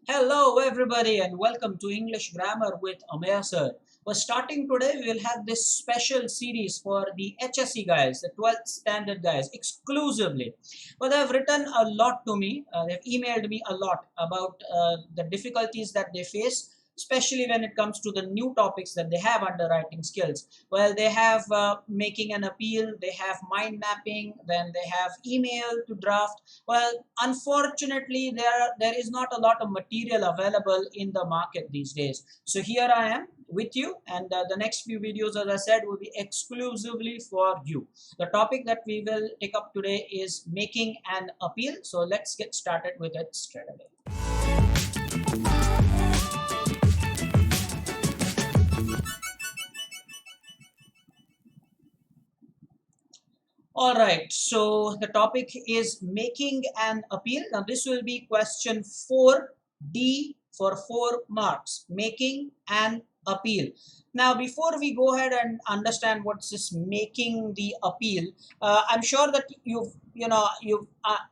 Hello everybody and welcome to English Grammar with Amaya sir. We're starting today. We will have this special series for the HSC guys, the 12th standard guys exclusively. But they've written a lot to me. They've emailed me a lot about the difficulties that they face, especially when it comes to the new topics that they have under writing skills. Well, they have making an appeal, they have mind mapping, then they have email to draft. Well, unfortunately, there is not a lot of material available in the market these days. So here I am with you, and the next few videos, as I said, will be exclusively for you. The topic that we will take up today is making an appeal. So let's get started with it straight away. All right, so the topic is making an appeal. Now this will be question 4D for 4 marks, making an appeal. Now before we go ahead and understand what's this making the appeal, I'm sure that you've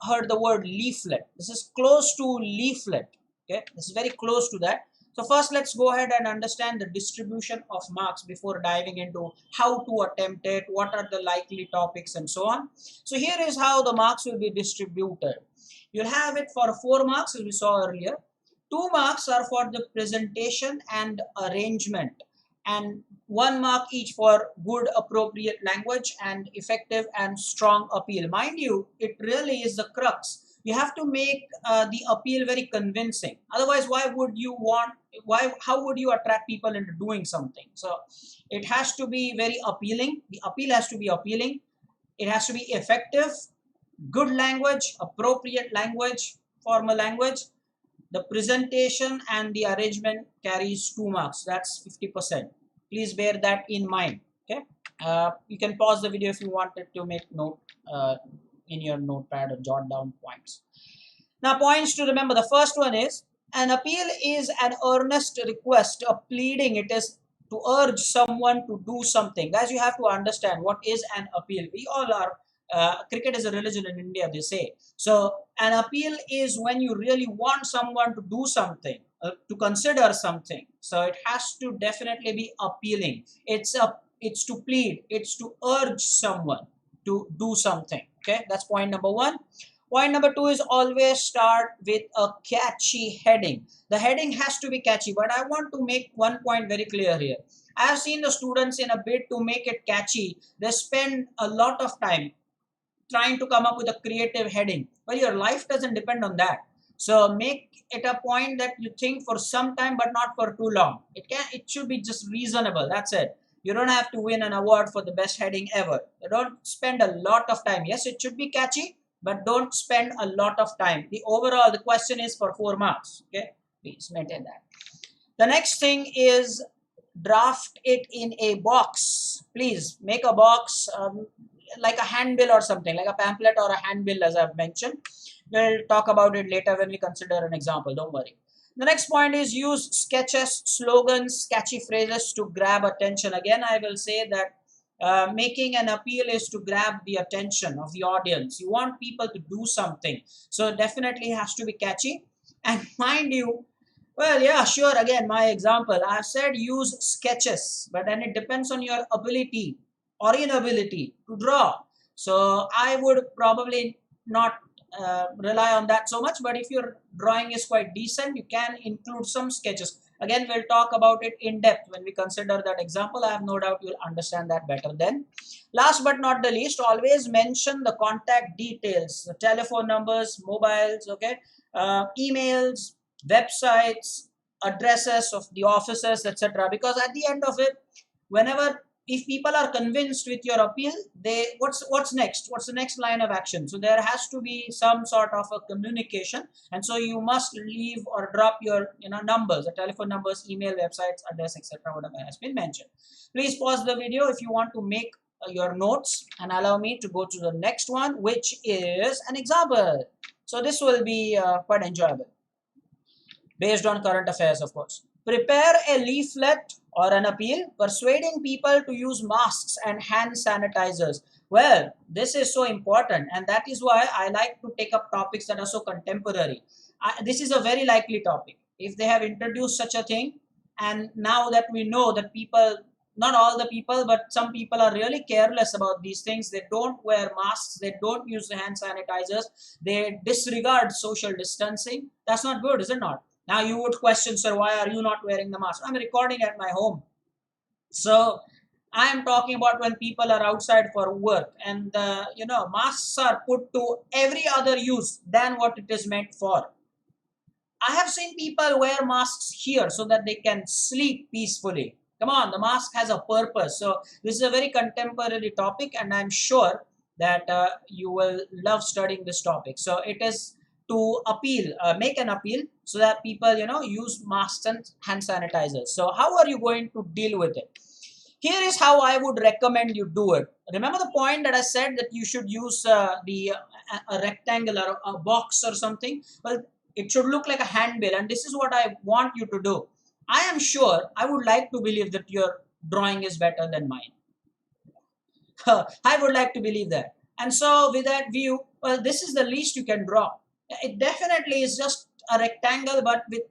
heard the word leaflet. This is close to leaflet. Okay, this is very close to that. So first, let's go ahead and understand the distribution of marks before diving into how to attempt it, what are the likely topics, and so on. So here is how the marks will be distributed. You'll have it for 4 marks, as we saw earlier. 2 marks are for the presentation and arrangement, and 1 mark each for good, appropriate language and effective and strong appeal. Mind you, it really is the crux. You have to make the appeal very convincing. Otherwise, how would you attract people into doing something? So it has to be very appealing. The appeal has to be appealing. It has to be effective, good language, appropriate language, formal language. The presentation and the arrangement carries 2 marks. That's 50%. Please bear that in mind. Okay. You can pause the video if you wanted to make note in your notepad or jot down points. Now, points to remember. The first one is an appeal is an earnest request, a pleading. It is to urge someone to do something. Guys, you have to understand what is an appeal. We all are. Cricket is a religion in India, they say. So an appeal is when you really want someone to do something, to consider something. So it has to definitely be appealing. It's to plead. It's to urge someone to do something. Okay, that's point number 1. Point number 2 is always start with a catchy heading. The heading has to be catchy, but I want to make one point very clear here. I have seen the students, in a bid to make it catchy, they spend a lot of time trying to come up with a creative heading. Well, your life doesn't depend on that. So make it a point that you think for some time, but not for too long. It should be just reasonable. That's it. You don't have to win an award for the best heading ever. You don't spend a lot of time. Yes, it should be catchy, but don't spend a lot of time. The question is for 4 marks. Okay, please maintain that. The next thing is draft it in a box. Please make a box like a handbill or something, like a pamphlet or a handbill, as I've mentioned. We'll talk about it later when we consider an example. Don't worry. The next point is use sketches, slogans, catchy phrases to grab attention. Again, I will say that making an appeal is to grab the attention of the audience. You want people to do something. So definitely has to be catchy. And mind you, well, yeah, sure. Again, my example, I said use sketches, but then it depends on your ability or inability to draw. So I would probably not rely on that so much, but if your drawing is quite decent, you can include some sketches. Again, we'll talk about it in depth when we consider that example. I have no doubt you'll understand that better then. Last but not the least, always mention the contact details, the telephone numbers, mobiles, okay, emails, websites, addresses of the offices, etc. Because at the end of it, if people are convinced with your appeal, what's next? What's the next line of action? So there has to be some sort of a communication, and so you must leave or drop your numbers, the telephone numbers, email, websites, address, etc. Whatever has been mentioned. Please pause the video if you want to make your notes, and allow me to go to the next one, which is an example. So this will be quite enjoyable, based on current affairs, of course. Prepare a leaflet or an appeal persuading people to use masks and hand sanitizers. Well, this is so important, and that is why I like to take up topics that are so contemporary. This is a very likely topic. if they have introduced such a thing, and now that we know that people, not all the people, but some people are really careless about these things. They don't wear masks, they don't use the hand sanitizers, they disregard social distancing. That's not good, is it not? Now you would question, sir, why are you not wearing the mask? I'm recording at my home. So I am talking about when people are outside for work, and masks are put to every other use than what it is meant for. I have seen people wear masks here so that they can sleep peacefully. Come on, the mask has a purpose. So this is a very contemporary topic, and I'm sure that you will love studying this topic. So it is to appeal, make an appeal so that people, use masks and hand sanitizers. So how are you going to deal with it? Here is how I would recommend you do it. Remember the point that I said that you should use a rectangle or a box or something? Well, it should look like a handbill, and this is what I want you to do. I am sure, I would like to believe that your drawing is better than mine. I would like to believe that. And so with that view, well, this is the least you can draw. It definitely is just a rectangle, but with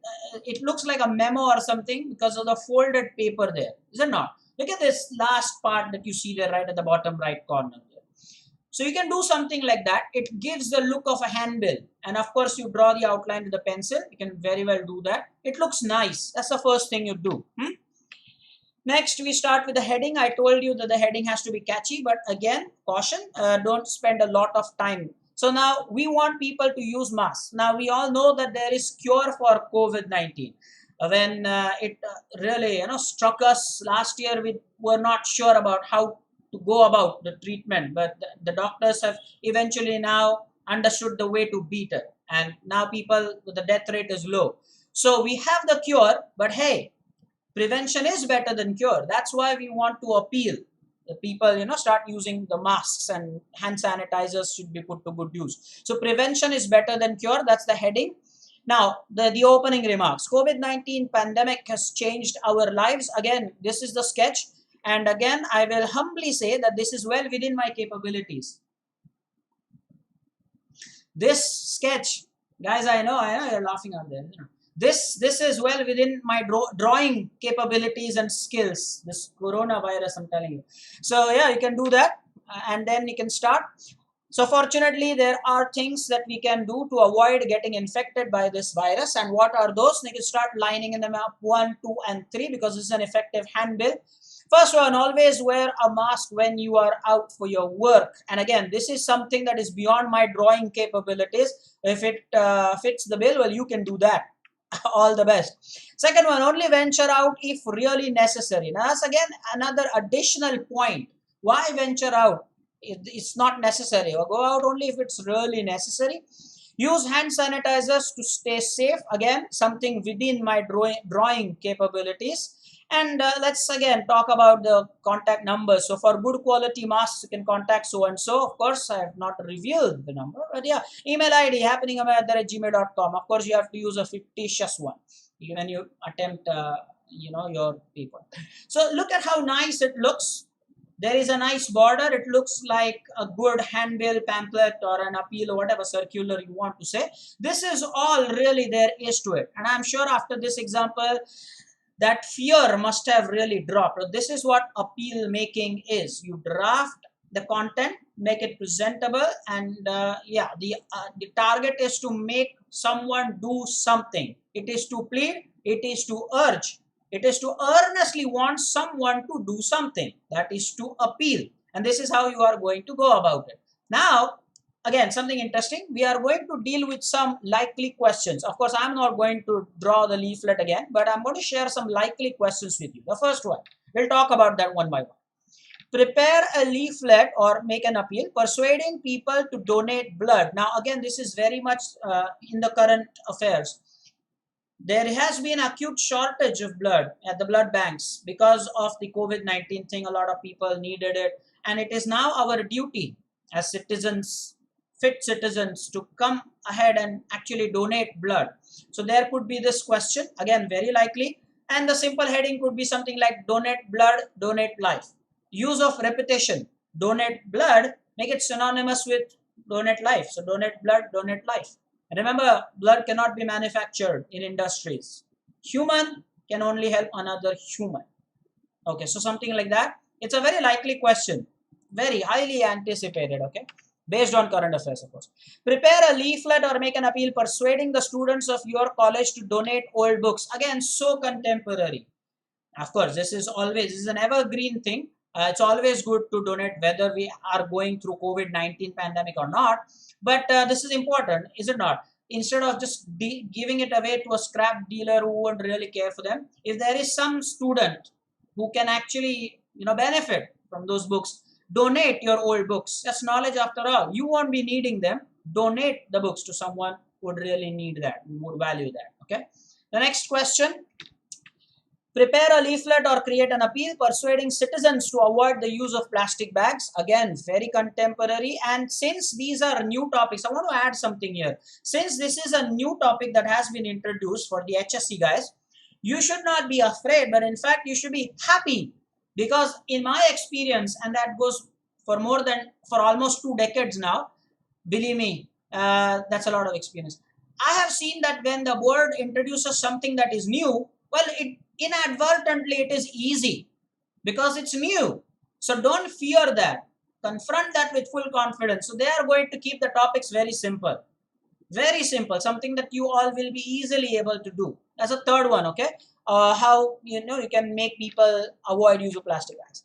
it looks like a memo or something because of the folded paper there, is it not? Look at this last part that you see there right at the bottom right corner there. So you can do something like that. It gives the look of a handbill. And of course, you draw the outline with a pencil. You can very well do that. It looks nice. That's the first thing you do. Next, we start with the heading. I told you that the heading has to be catchy, but again, caution, don't spend a lot of time. So now we want people to use masks. Now we all know that there is cure for COVID-19. When it really struck us last year, we were not sure about how to go about the treatment, but the doctors have eventually now understood the way to beat it, and now people, the death rate is low. So we have the cure, but hey, prevention is better than cure. That's why we want to appeal the people, start using the masks, and hand sanitizers should be put to good use. So prevention is better than cure. That's the heading. Now, the opening remarks. COVID-19 pandemic has changed our lives. Again, this is the sketch. And again, I will humbly say that this is well within my capabilities. This sketch, guys, I know you're laughing out there. This is well within my drawing capabilities and skills. This coronavirus, I'm telling you. So yeah, you can do that, and then you can start. So fortunately, there are things that we can do to avoid getting infected by this virus. And what are those? You can start lining in them up 1, 2, and 3 because this is an effective handbill. First one, always wear a mask when you are out for your work. And again, this is something that is beyond my drawing capabilities. If it fits the bill, well, you can do that. All the best. Second one, only venture out if really necessary. Now that's again another additional point. Why venture out? It's not necessary, or go out only if it's really necessary. Use hand sanitizers to stay safe. Again, something within my drawing capabilities. And let's again talk about the contact numbers. So for good quality masks, you can contact so and so. Of course, I have not revealed the number, but yeah, email ID happeningaway@gmail.com. Of course, you have to use a fictitious one when you attempt, your paper. So look at how nice it looks. There is a nice border. It looks like a good handbill, pamphlet, or an appeal, or whatever circular you want to say. This is all really there is to it. And I'm sure after this example, that fear must have really dropped. This is what appeal making is. You draft the content, make it presentable, and the target is to make someone do something. It is to plead, it is to urge, it is to earnestly want someone to do something. That is to appeal, and this is how you are going to go about it. Now, again, something interesting. We are going to deal with some likely questions. Of course, I'm not going to draw the leaflet again, but I'm going to share some likely questions with you. The first one, we'll talk about that one by one. Prepare a leaflet or make an appeal persuading people to donate blood. Now, again, this is very much in the current affairs. There has been acute shortage of blood at the blood banks because of the COVID-19 thing. A lot of people needed it, and it is now our duty as citizens, fit citizens, to come ahead and actually donate blood. So there could be this question, again very likely, and the simple heading could be something like donate blood, donate life. Use of repetition, donate blood, make it synonymous with donate life. So donate blood, donate life. Remember, blood cannot be manufactured in industries. Human can only help another human. Okay, so something like that. It's a very likely question, very highly anticipated, okay, based on current affairs, of course. Prepare a leaflet or make an appeal persuading the students of your college to donate old books. Again, so contemporary. Of course, this is an evergreen thing. It's always good to donate whether we are going through COVID-19 pandemic or not. But this is important, is it not? Instead of just giving it away to a scrap dealer who won't really care for them, if there is some student who can actually benefit from those books, donate your old books. That's knowledge after all. You won't be needing them. Donate the books to someone who would really need that, would value that. Okay. The next question. Prepare a leaflet or create an appeal persuading citizens to avoid the use of plastic bags. Again, very contemporary. And since these are new topics, I want to add something here. Since this is a new topic that has been introduced for the HSC guys, you should not be afraid, but in fact, you should be happy. Because in my experience, and that goes for almost 2 decades now, believe me, that's a lot of experience. I have seen that when the board introduces something that is new, well, inadvertently it is easy because it's new. So don't fear that. Confront that with full confidence. So they are going to keep the topics very simple. Very simple, something that you all will be easily able to do. That's a third one, okay? How you can make people avoid use of plastic bags.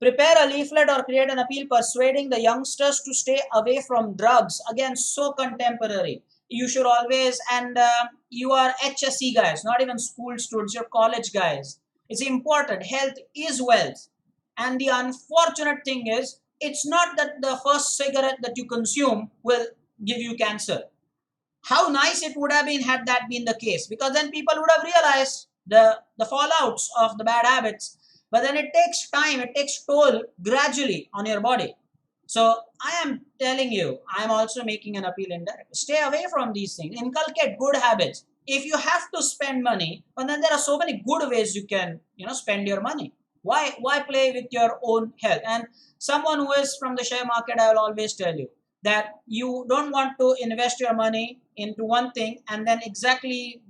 Prepare a leaflet or create an appeal persuading the youngsters to stay away from drugs. Again, so contemporary. You should always, and you are HSC guys, not even school students, you're college guys. It's important. Health is wealth. And the unfortunate thing is, it's not that the first cigarette that you consume will give you cancer. How nice it would have been had that been the case, because then people would have realized the fallouts of the bad habits. But then it takes time, it takes toll gradually on your body. So I am telling you, I am also making an appeal indirectly. Stay away from these things. Inculcate good habits. If you have to spend money, but then there are so many good ways you can spend your money. Why play with your own health? And someone who is from the share market, I will always tell you that you don't want to invest your money into one thing and then exactly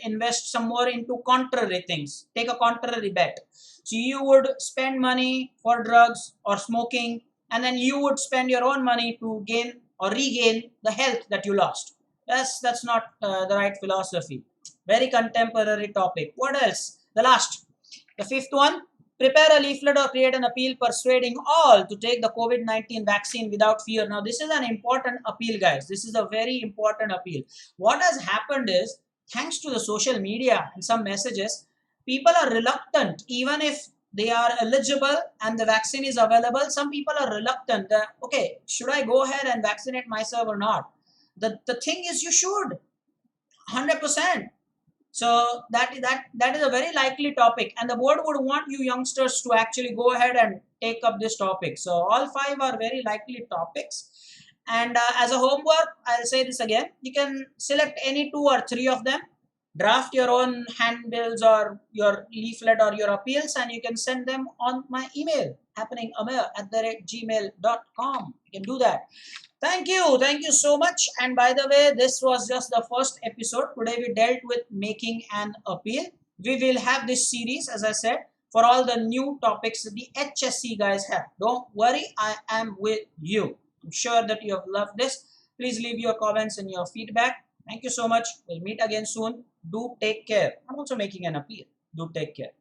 invest some more into contrary things. Take a contrary bet. So you would spend money for drugs or smoking, and then you would spend your own money to gain or regain the health that you lost. That's not the right philosophy. Very contemporary topic. What else? The fifth one. Prepare a leaflet or create an appeal persuading all to take the COVID-19 vaccine without fear. Now, this is an important appeal, guys. This is a very important appeal. What has happened is, thanks to the social media and some messages, people are reluctant, even if they are eligible and the vaccine is available. Some people are reluctant. Okay, should I go ahead and vaccinate myself or not? The thing is, you should, 100%. So that is a very likely topic, and the board would want you youngsters to actually go ahead and take up this topic. So all 5 are very likely topics. And as a homework, I'll say this again. You can select any 2 or 3 of them, draft your own handbills or your leaflet or your appeals, and you can send them on my email, happeningamir@gmail.com. You can do that. Thank you so much. And by the way, this was just the first episode. Today we dealt with making an appeal. We will have this series, as I said, for all the new topics that the HSC guys have. Don't worry, I am with you. I'm sure that you have loved this. Please leave your comments and your feedback. Thank you so much. We'll meet again soon. Do take care. I'm also making an appeal. Do take care.